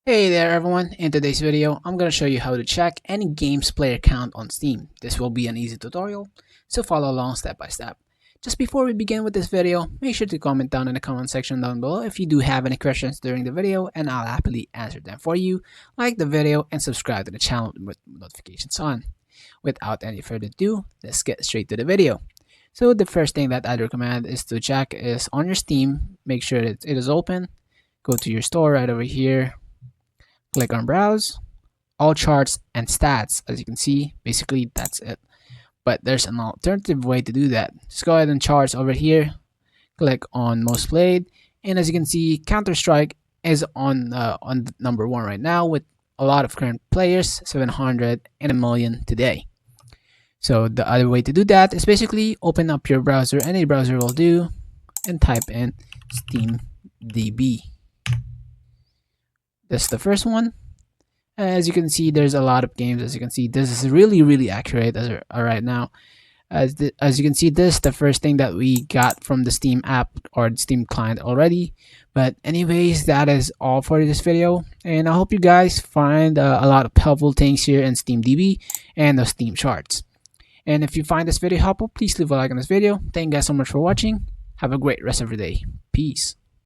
Hey there everyone, in today's video I'm going to show you how to check any game's player count on Steam. This will be an easy tutorial, so follow along step by step. Just before we begin with this video, make sure to comment down in the comment section down below if you do have any questions during the video and I'll happily answer them for you. Like the video and subscribe to the channel with notifications on. Without any further ado, let's get straight to the video. So the first thing that I'd recommend is to check is on your Steam, make sure that it is open, go to your store right over here. Click on browse, all charts and stats. As you can see, basically that's it. But there's an alternative way to do that. Just go ahead and charts over here, click on most played, and as you can see, Counter-Strike is on number 1 right now with a lot of current players, 700 and a million today. So the other way to do that is basically open up your browser, any browser will do, and type in SteamDB. That's the first one. As you can see, there's a lot of games. As you can see, this is really accurate as right now. As you can see, this is the first thing that we got from the Steam app or the Steam client already. But anyways, that is all for this video, and I hope you guys find a lot of helpful things here in SteamDB and the Steam charts. And if you find this video helpful, please leave a like on this video. Thank you guys so much for watching. Have a great rest of your day. Peace.